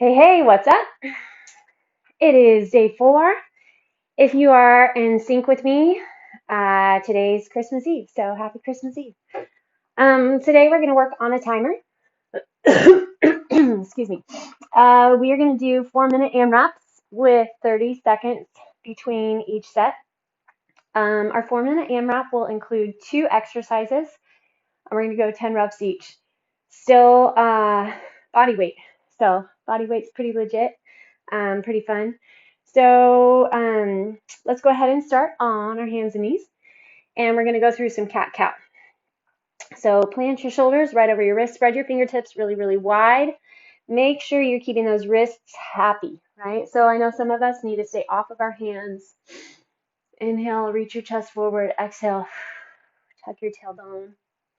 Hey, hey, what's up? It is day 4. If you are in sync with me, today's Christmas Eve, so happy Christmas Eve. Today we're going to work on a timer. Excuse me. We are going to do 4-minute AMRAPs with 30 seconds between each set. Our 4-minute AMRAP will include 2 exercises, and we're going to go 10 reps each. Still body weight. So body weight's pretty legit, pretty fun. So let's go ahead and start on our hands and knees. And we're going to go through some cat-cow. So plant your shoulders right over your wrists. Spread your fingertips really, really wide. Make sure you're keeping those wrists happy, right? So I know some of us need to stay off of our hands. Inhale, reach your chest forward. Exhale, tuck your tailbone.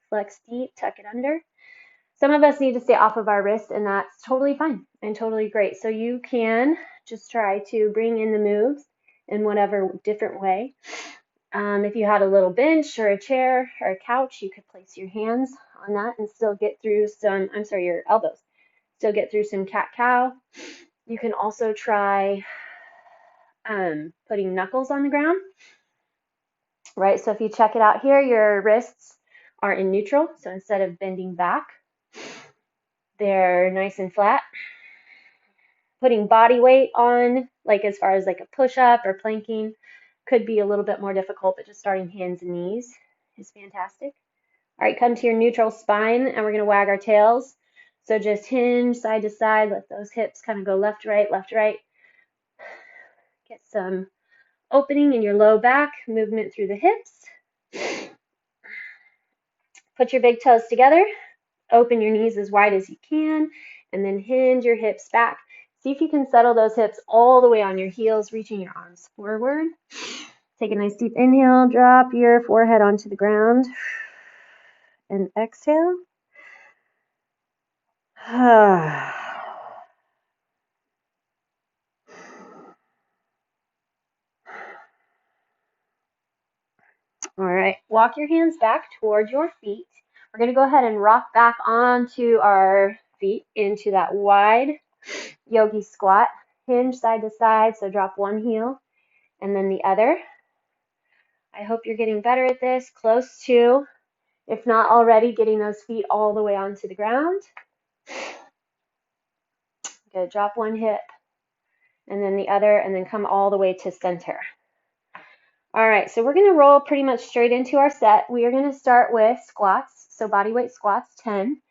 Flex deep, tuck it under. Some of us need to stay off of our wrist, and that's totally fine and totally great. So you can just try to bring in the moves in whatever different way. If you had a little bench or a chair or a couch, you could place your hands on that and still get through your elbows, still get through some cat-cow. You can also try putting knuckles on the ground, right? So if you check it out here, your wrists are in neutral. So instead of bending back, they're nice and flat. Putting body weight on, like as far as like a push-up or planking, could be a little bit more difficult, but just starting hands and knees is fantastic. All right, come to your neutral spine, and we're going to wag our tails. So just hinge side to side, let those hips kind of go left, right, left, right. Get some opening in your low back, movement through the hips. Put your big toes together. Open your knees as wide as you can, and then hinge your hips back. See if you can settle those hips all the way on your heels, reaching your arms forward. Take a nice deep inhale, drop your forehead onto the ground, and exhale. All right, walk your hands back toward your feet. We're going to go ahead and rock back onto our feet into that wide yogi squat. Hinge side to side, so drop one heel and then the other. I hope you're getting better at this, close to, if not already, getting those feet all the way onto the ground. Good, drop one hip and then the other, and then come all the way to center. All right, so we're going to roll pretty much straight into our set. We are going to start with squats, so body weight squats, 10,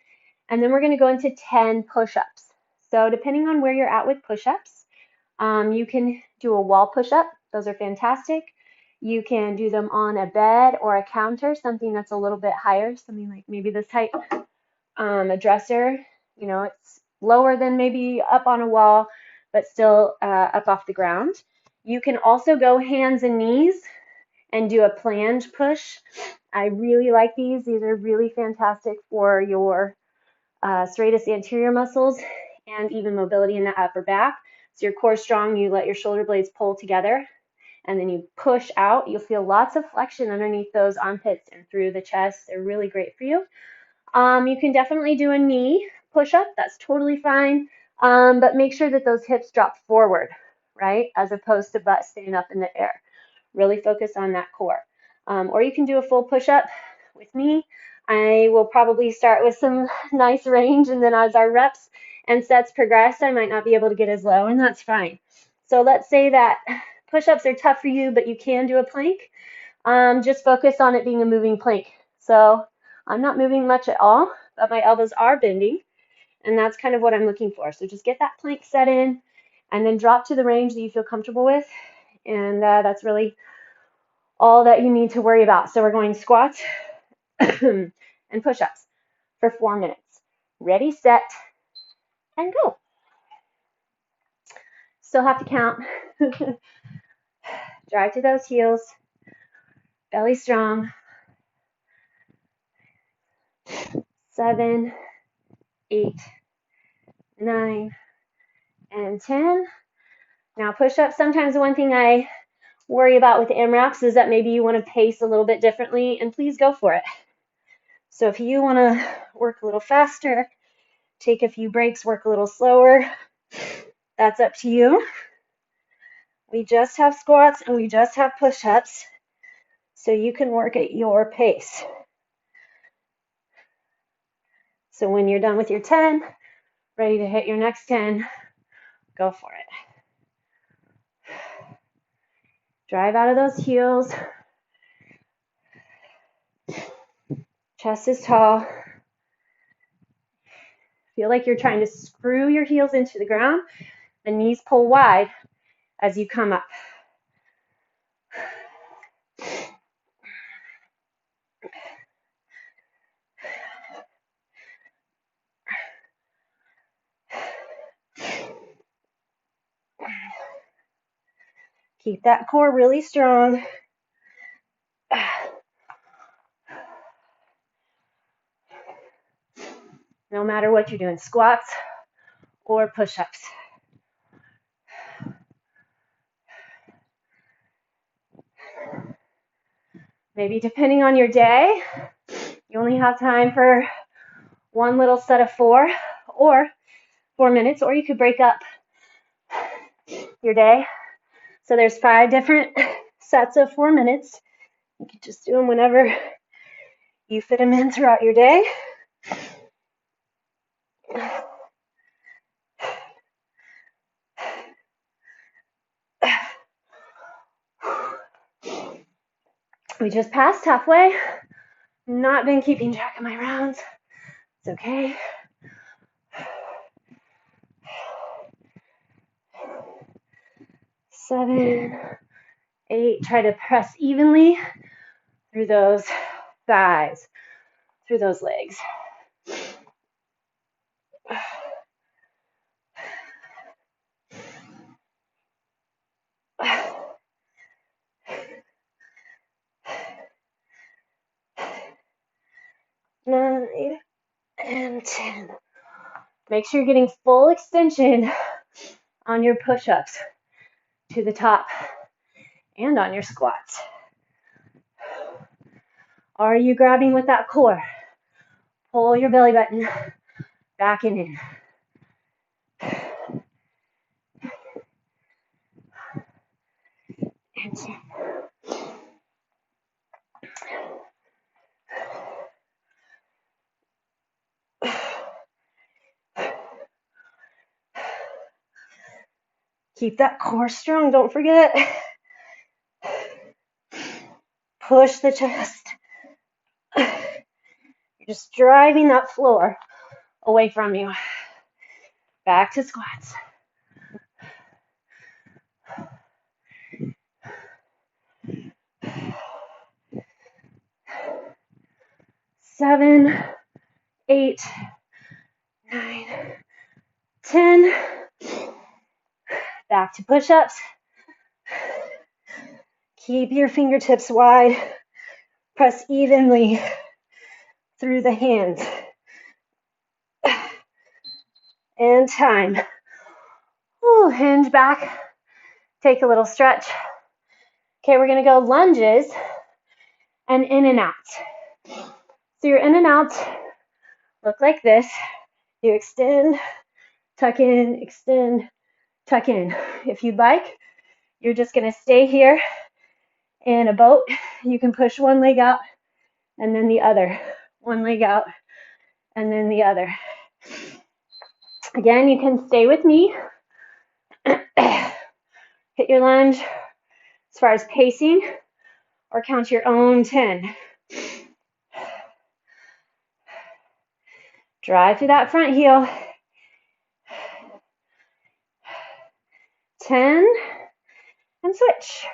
and then we're going to go into 10 push-ups. So depending on where you're at with push-ups, you can do a wall push-up. Those are fantastic. You can do them on a bed or a counter, something that's a little bit higher, something like maybe this height, a dresser. You know, it's lower than maybe up on a wall, but still up off the ground. You can also go hands and knees and do a plunge push. I really like these. These are really fantastic for your serratus anterior muscles and even mobility in the upper back. So your core strong, you let your shoulder blades pull together, and then you push out. You'll feel lots of flexion underneath those armpits and through the chest. They're really great for you. You can definitely do a knee push-up. That's totally fine. But make sure that those hips drop forward, right? As opposed to butt staying up in the air. Really focus on that core. Or you can do a full push-up with me. I will probably start with some nice range, and then as our reps and sets progress, I might not be able to get as low, and that's fine. So let's say that push-ups are tough for you, but you can do a plank. Just focus on it being a moving plank. So I'm not moving much at all, but my elbows are bending, and that's kind of what I'm looking for. So just get that plank set in, and then drop to the range that you feel comfortable with, and that's really all that you need to worry about. So we're going squats and push-ups for 4 minutes. Ready, set, and go. Still have to count. Drive to those heels. Belly strong. 7, 8, 9, and 10. Now push-ups, sometimes one thing I worry about with AMRAPS is that maybe you want to pace a little bit differently, and please go for it. So if you want to work a little faster, take a few breaks, work a little slower, That's up to you. We just have squats and we just have push-ups, so you can work at your pace. So when you're done with your 10, ready to hit your next 10, go for it. Drive out of those heels. Chest is tall. Feel like you're trying to screw your heels into the ground. The knees pull wide as you come up. Keep that core really strong. No matter what you're doing, squats or push-ups. Maybe depending on your day, you only have time for one little set of 4 or 4 minutes, or you could break up your day. So there's 5 different sets of 4 minutes. You can just do them whenever you fit them in throughout your day. We just passed halfway. Not been keeping track of my rounds. It's okay. 7, 8. Try to press evenly through those thighs, through those legs. 9 and 10. Make sure you're getting full extension on your push-ups to the top and on your squats. Are you grabbing with that core? Pull your belly button back and in. And 10. Keep that core strong, don't forget. Push the chest. You're just driving that floor away from you. Back to squats. 7, 8, 9, 10. Back to push-ups. Keep your fingertips wide. Press evenly through the hands. And time. Ooh, hinge back. Take a little stretch. Okay, we're going to go lunges and in and out. So your in and out look like this. You extend, tuck in, extend, tuck in. If you'd like, you're just going to stay here in a boat. You can push one leg out and then the other. One leg out and then the other. Again, you can stay with me. Hit your lunge as far as pacing or count your own 10. Drive through that front heel. 10 and switch.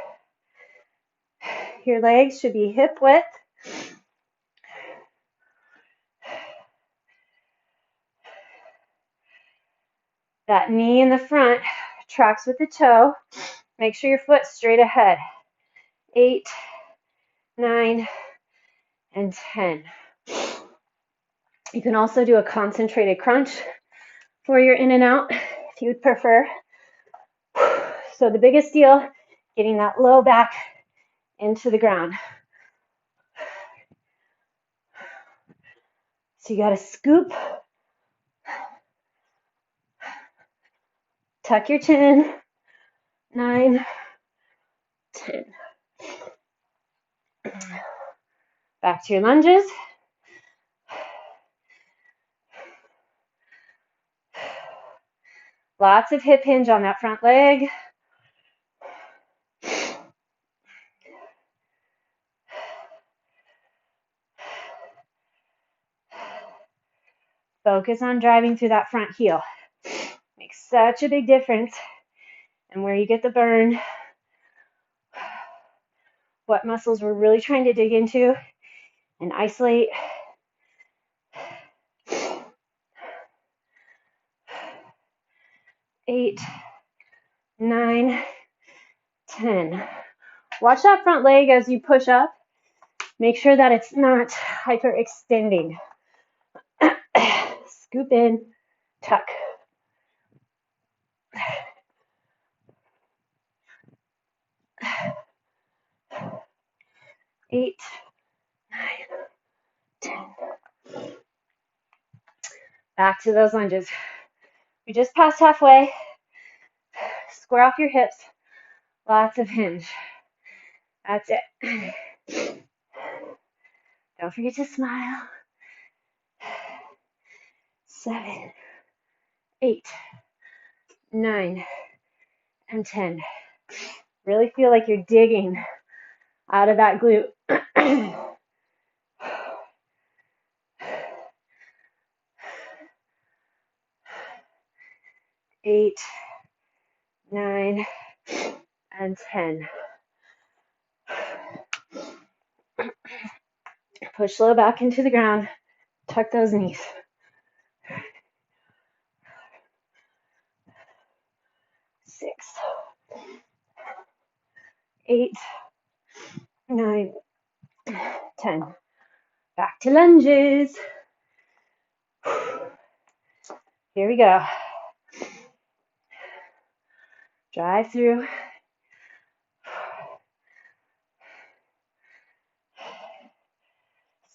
Your legs should be hip width. That knee in the front tracks with the toe. Make sure your foot's straight ahead. 8, 9, and 10. You can also do a concentrated crunch for your in and out if you would prefer. So the biggest deal, getting that low back into the ground. So you got to scoop Tuck your chin. 9, 10. Back to your lunges. Lots of hip hinge on that front leg. Focus on driving through that front heel. Makes such a big difference in where you get the burn, what muscles we're really trying to dig into and isolate. 8, 9, 10. Watch that front leg as you push up. Make sure that it's not hyperextending. Scoop in, tuck. 8, 9, 10. Back to those lunges. We just passed halfway. Square off your hips. Lots of hinge. That's it. Don't forget to smile. 7, 8, 9, and 10. Really feel like you're digging out of that glute. 8, 9, and 10. Push low back into the ground. Tuck those knees. 6, 8, 9, 10. Back to lunges. Here we go. Drive through.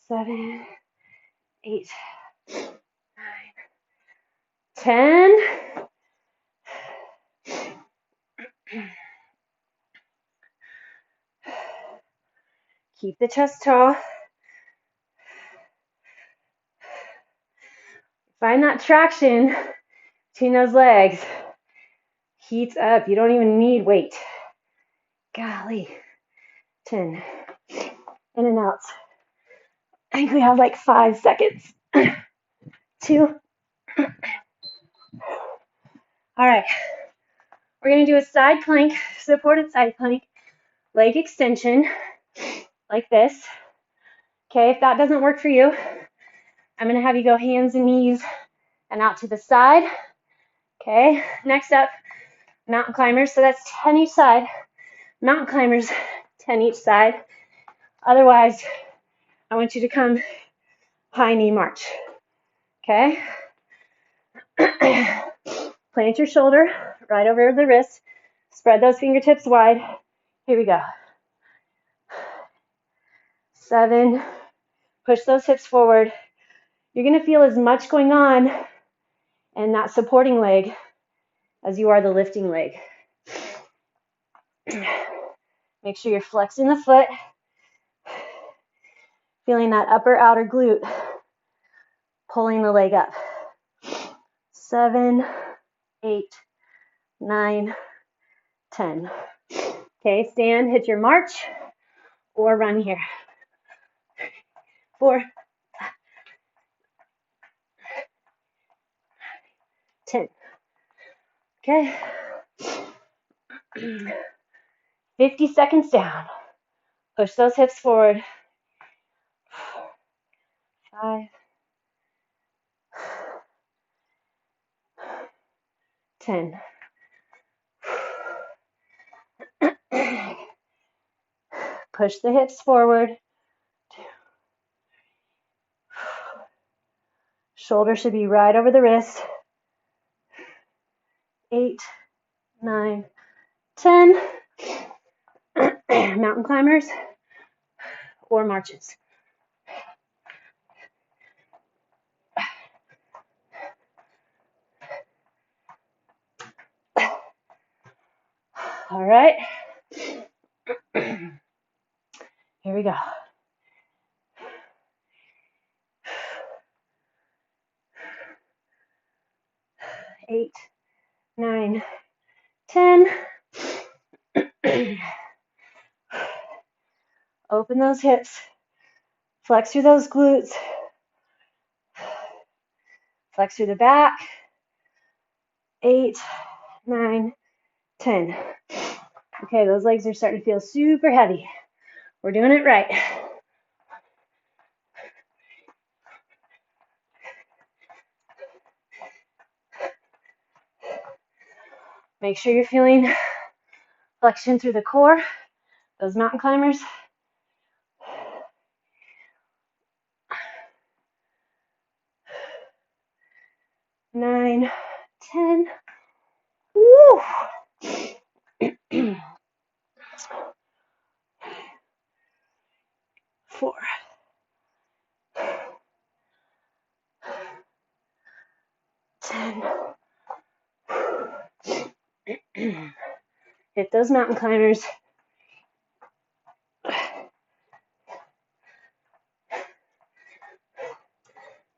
7, 8, 9, 10. Keep the chest tall. Find that traction between those legs. Heats up. You don't even need weight. Golly. 10. In and out. I think we have like 5 seconds. 2. All right. We're going to do a side plank, supported side plank, leg extension, like this. Okay, if that doesn't work for you, I'm going to have you go hands and knees and out to the side. Okay, next up, mountain climbers. So that's 10 each side. Mountain climbers, 10 each side. Otherwise, I want you to come high knee march. Okay? Plant your shoulder right over the wrist. Spread those fingertips wide. Here we go. 7. Push those hips forward. You're going to feel as much going on in that supporting leg as you are the lifting leg. Make sure you're flexing the foot. Feeling that upper outer glute. Pulling the leg up. 7, 8, 9, 10. Okay, stand, hit your march, or run here. 4, 10. Okay. 50 seconds down. Push those hips forward. 5, 10. Push the hips forward. 2. Shoulder should be right over the wrist. 8, 9, 10. Mountain climbers or marches. All right. Here we go. 8, 9, 10. Open those hips. Flex through those glutes. Flex through the back. 8, 9, 10. Okay, those legs are starting to feel super heavy. We're doing it right. Make sure you're feeling flexion through the core. Those mountain climbers. 9, 10. Woo! 4, 10. Hit those mountain climbers.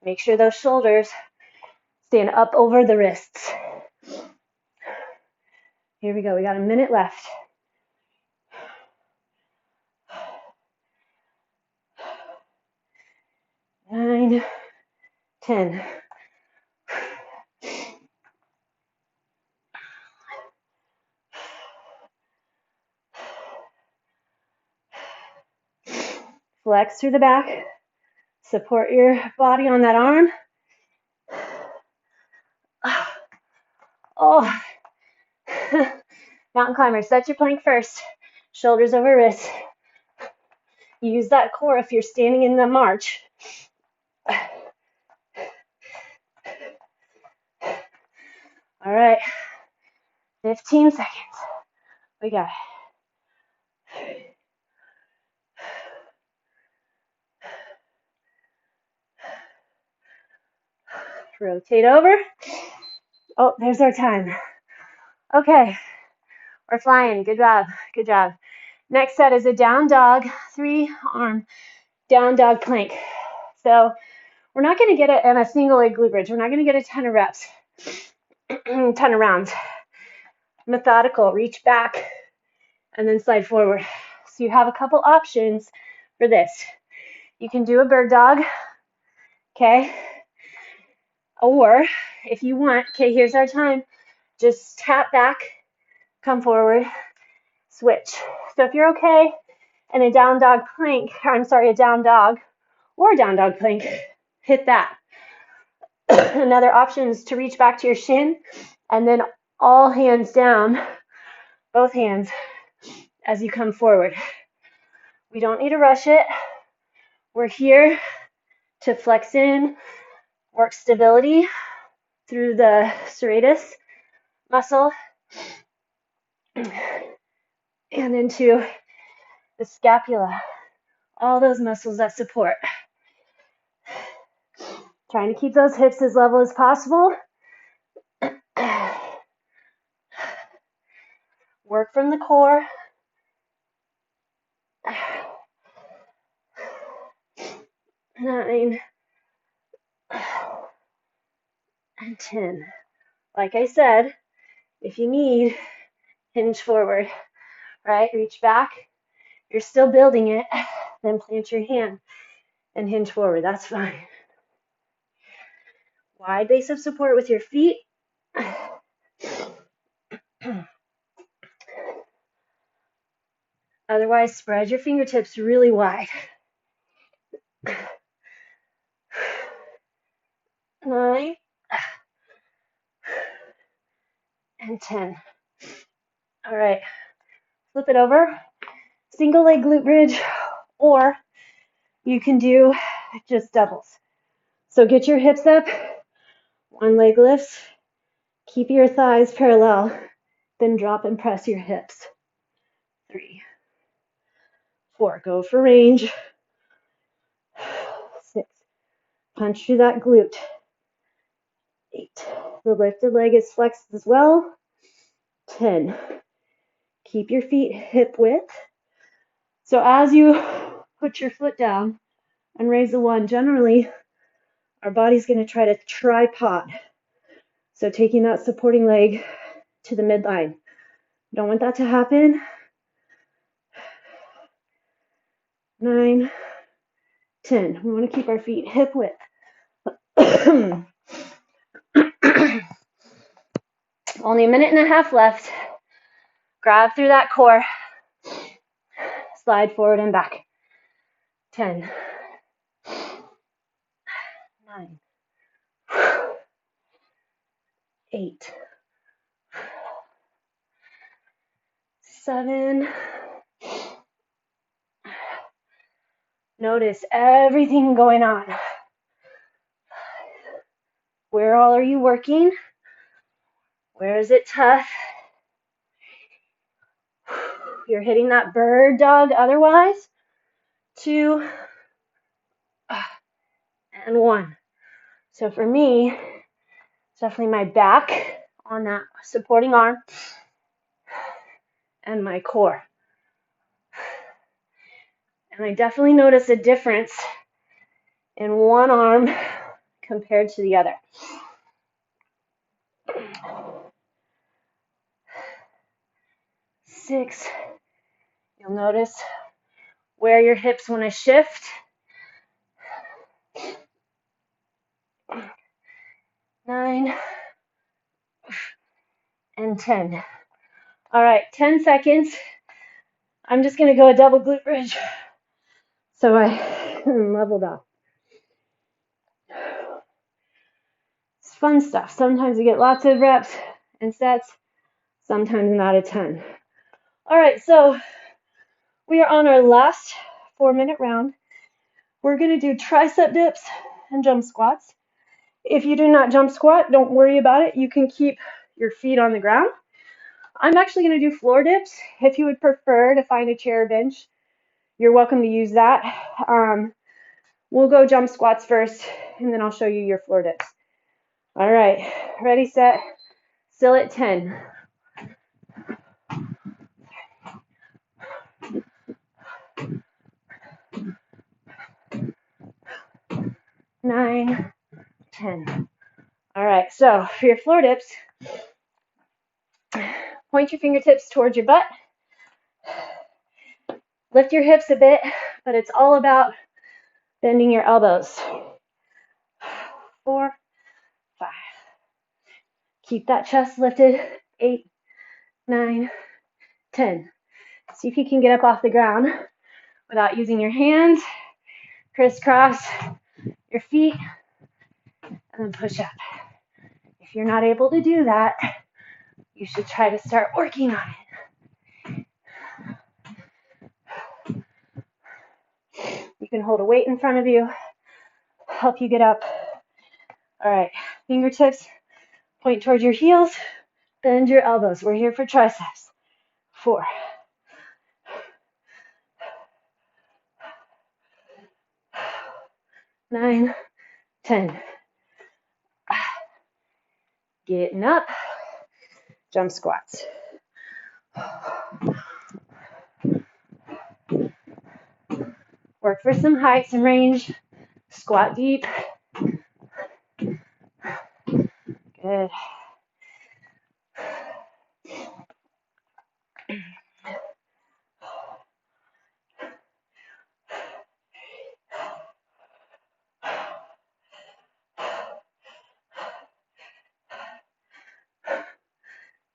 Make sure those shoulders stand up over the wrists. Here we go. We got a minute left. 9, 10. Flex through the back. Support your body on that arm. Oh. Mountain climber, set your plank first. Shoulders over wrists. Use that core if you're standing in the march. All right. 15 seconds. We got it. Rotate over. Oh, there's our time. Okay, we're flying. Good job. Good job. Next set is a down dog, 3-arm down dog plank. So we're not going to get it in a single leg glute bridge. We're not going to get a ton of reps, ton of rounds. Methodical, reach back, and then slide forward. So you have a couple options for this. You can do a bird dog, okay? Or if you want, okay, here's our time. Just tap back, come forward, switch. So if you're okay in a down dog plank, a down dog or a down dog plank, hit that. Another option is to reach back to your shin and then all hands down, both hands, as you come forward. We don't need to rush it. We're here to flex in, work stability through the serratus muscle and into the scapula, all those muscles that support. Trying to keep those hips as level as possible. Work from the core. 9 and 10. Like I said, if you need, hinge forward, right? Reach back. You're still building it. Then plant your hand and hinge forward. That's fine. Wide base of support with your feet. Otherwise, spread your fingertips really wide. 9 and 10. All right, flip it over. Single leg glute bridge, or you can do just doubles. So get your hips up, one leg lifts, keep your thighs parallel, then drop and press your hips. 3, 4, go for range. 6, punch through that glute. 8, the lifted leg is flexed as well. 10, Keep your feet hip width. So as you put your foot down and raise the one, generally our body's going to try to tripod. So taking that supporting leg to the midline. Don't want that to happen. 9, 10. We want to keep our feet hip width. Only a minute and a half left. Grab through that core. Slide forward and back. 10, 9, 8, 7. Notice everything going on. Where all are you working? Where is it tough? You're hitting that bird dog otherwise. 2 and 1. So for me, it's definitely my back on that supporting arm and my core. And I definitely notice a difference in one arm compared to the other. 6. You'll notice where your hips want to shift. 9 and 10. All right, 10 seconds. I'm just going to go a double glute bridge so I leveled off. It's fun stuff. Sometimes you get lots of reps and sets, sometimes not a ton. All right, so we are on our last 4-minute round. We're going to do tricep dips and jump squats. If you do not jump squat, don't worry about it. You can keep your feet on the ground. I'm actually going to do floor dips. If you would prefer to find a chair or bench, you're welcome to use that. We'll go jump squats first, and then I'll show you your floor dips. All right, ready, set, still at 10. 9, 10. All right, so for your floor dips, point your fingertips towards your butt. Lift your hips a bit, but it's all about bending your elbows. 4, 5. Keep that chest lifted. 8, 9, 10. See if you can get up off the ground without using your hands. Crisscross your feet and then push up. If you're not able to do that, you should try to start working on it. You can hold a weight in front of you, help you get up. All right, fingertips point towards your heels, bend your elbows. We're here for triceps. 4, 9, 10. Getting up, jump squats. Work for some height, some range. Squat deep. Good.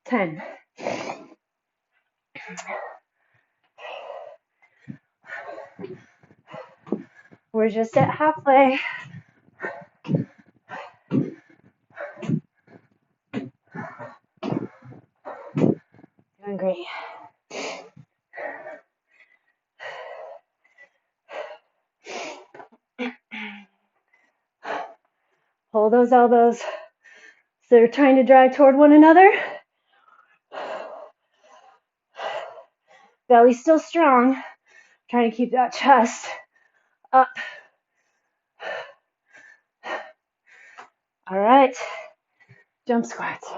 Ten. We're just at halfway. Doing great. Hold those elbows so they're trying to drive toward one another. Belly still strong. Trying to keep that chest up. All right. Jump squats.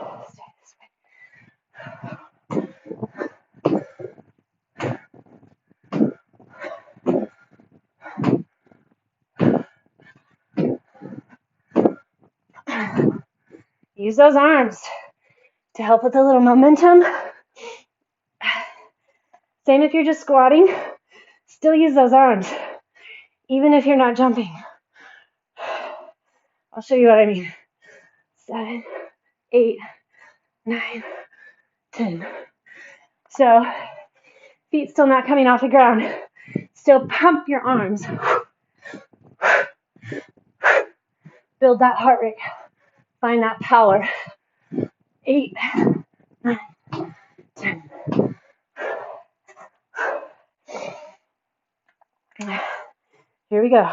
use those arms to help with a little momentum. Same if you're just squatting, still use those arms, even if you're not jumping. I'll show you what I mean. 7, 8, 9, 10. So, feet still not coming off the ground. Still pump your arms. Build that heart rate. Find that power. 8, 9, 10. Here we go.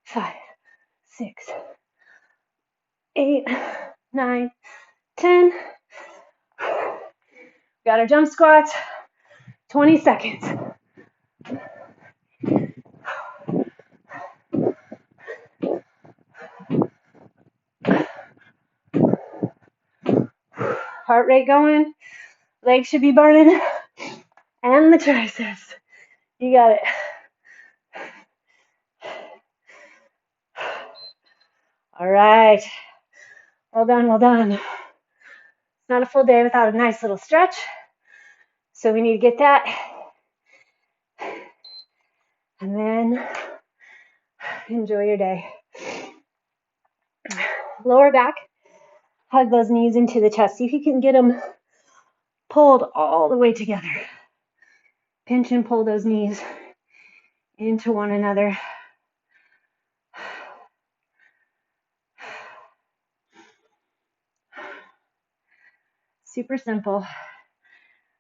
5, 6, 8, 9, 10. Got our jump squats. 20 seconds. Heart rate going. Legs should be burning. And the triceps. You got it. All right. Well done, well done. It's not a full day without a nice little stretch. So we need to get that. And then enjoy your day. Lower back. Hug those knees into the chest. See if you can get them pulled all the way together. Pinch and pull those knees into one another. Super simple.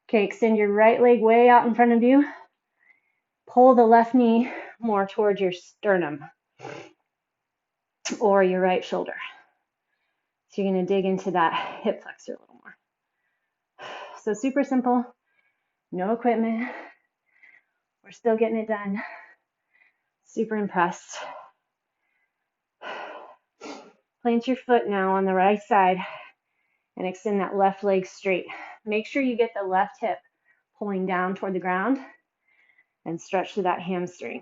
Okay, extend your right leg way out in front of you. Pull the left knee more towards your sternum or your right shoulder. So you're going to dig into that hip flexor a little more. So super simple, no equipment. We're still getting it done. Super impressed. Plant your foot now on the right side and extend that left leg straight. Make sure you get the left hip pulling down toward the ground and stretch through that hamstring.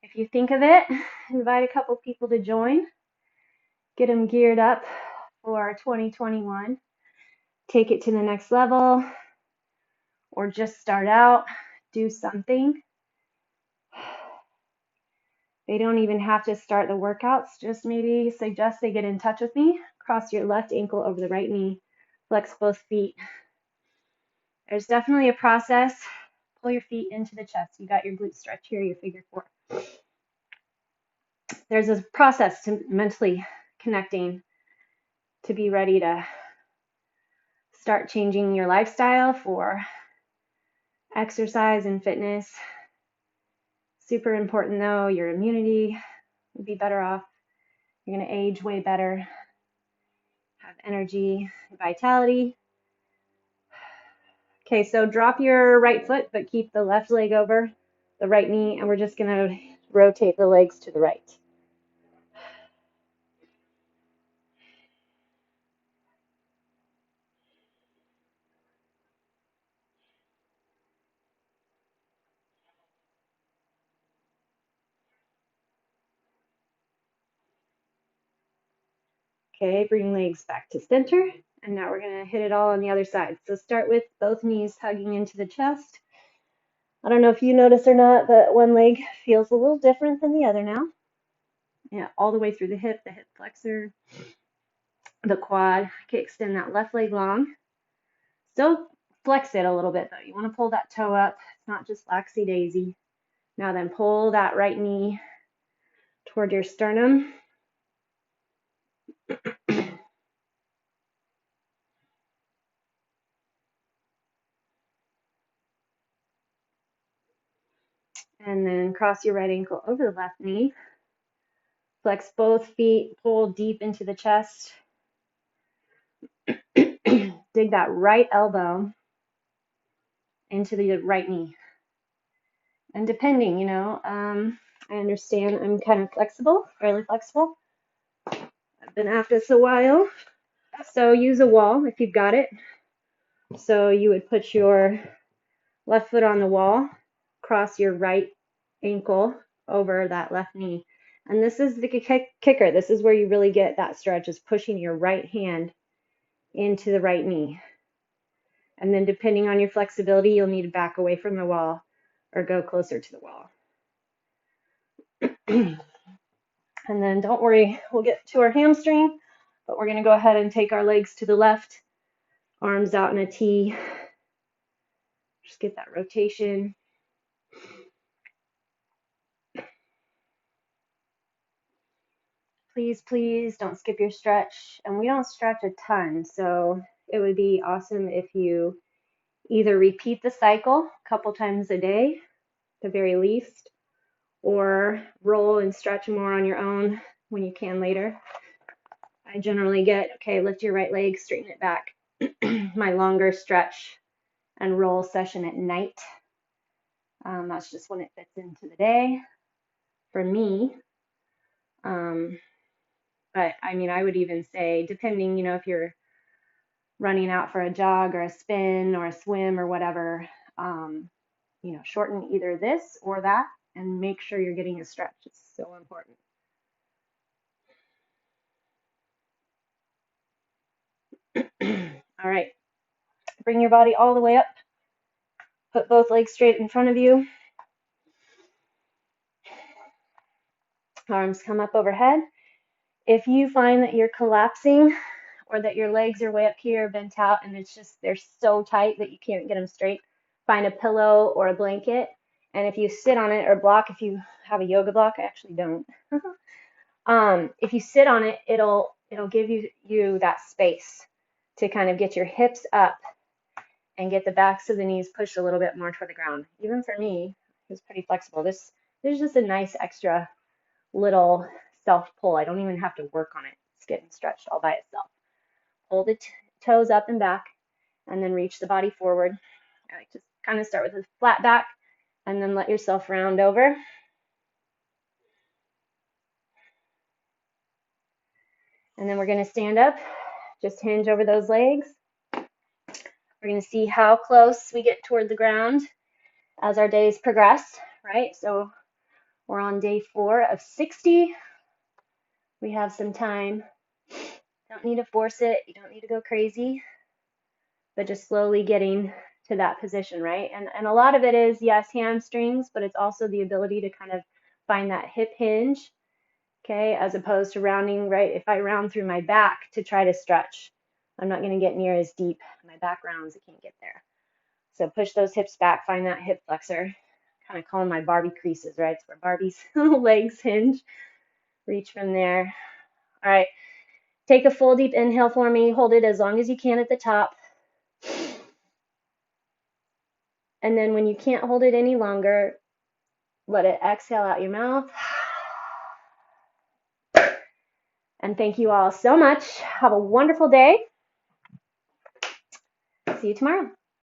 If you think of it, invite a couple people to join. Get them geared up for 2021. Take it to the next level or just start out. Do something. They don't even have to start the workouts. Just maybe suggest they get in touch with me. Cross your left ankle over the right knee. Flex both feet. There's definitely a process. Pull your feet into the chest. You got your glute stretch here, your figure 4. There's a process to mentally connecting to be ready to start changing your lifestyle for exercise and fitness. Super important though, your immunity would be better off. You're going to age way better, have energy, vitality. Okay, so drop your right foot, but keep the left leg over the right knee, and we're just going to rotate the legs to the right. Okay, bring legs back to center, and now we're going to hit it all on the other side. So start with both knees hugging into the chest. I don't know if you notice or not, but one leg feels a little different than the other now. Yeah, all the way through the hip flexor, the quad. Okay, extend that left leg long. Still flex it a little bit though. You want to pull that toe up. It's not just laxy daisy. Now then pull that right knee toward your sternum. And then cross your right ankle over the left knee. Flex both feet, pull deep into the chest. Dig that right elbow into the right knee. And depending, I understand I'm kind of flexible, fairly flexible. I've been at this a while. So use a wall if you've got it. So you would put your left foot on the wall, cross your right ankle over that left knee. And this is the kicker. This is where you really get that stretch, is pushing your right hand into the right knee. And then depending on your flexibility, you'll need to back away from the wall or go closer to the wall. And then don't worry, we'll get to our hamstring, but we're going to go ahead and take our legs to the left, arms out in a T. Just get that rotation. Please, please don't skip your stretch. And we don't stretch a ton, so it would be awesome if you either repeat the cycle a couple times a day, at the very least, or roll and stretch more on your own when you can later. I generally get, okay, lift your right leg, straighten it back. My longer stretch and roll session at night. That's just when it fits into the day for me. But I mean, I would even say, depending, if you're running out for a jog or a spin or a swim or whatever, shorten either this or that and make sure you're getting a stretch. It's so important. All right, bring your body all the way up. Put both legs straight in front of you. Arms come up overhead. If you find that you're collapsing or that your legs are way up here bent out and it's just they're so tight that you can't get them straight, find a pillow or a blanket. And if you sit on it or block, if you have a yoga block, I actually don't. If you sit on it, it'll give you that space to kind of get your hips up and get the backs of the knees pushed a little bit more toward the ground. Even for me, it's pretty flexible. There's just a nice extra little self pull. I don't even have to work on it. It's getting stretched all by itself. Hold the toes up and back, and then reach the body forward. I like to kind of start with a flat back, and then let yourself round over. And then we're going to stand up, just hinge over those legs. We're going to see how close we get toward the ground as our days progress, right? So we're on day 4 of 60. We have some time. Don't need to force it. You don't need to go crazy, but just slowly getting to that position, right? And a lot of it is, yes, hamstrings, but it's also the ability to kind of find that hip hinge, okay, as opposed to rounding, right? If I round through my back to try to stretch, I'm not going to get near as deep. My back rounds, I can't get there. So push those hips back, find that hip flexor. Kind of calling my Barbie creases, right? It's where Barbie's legs hinge. Reach from there. All right. Take a full deep inhale for me. Hold it as long as you can at the top. And then when you can't hold it any longer, let it exhale out your mouth. And thank you all so much. Have a wonderful day. See you tomorrow.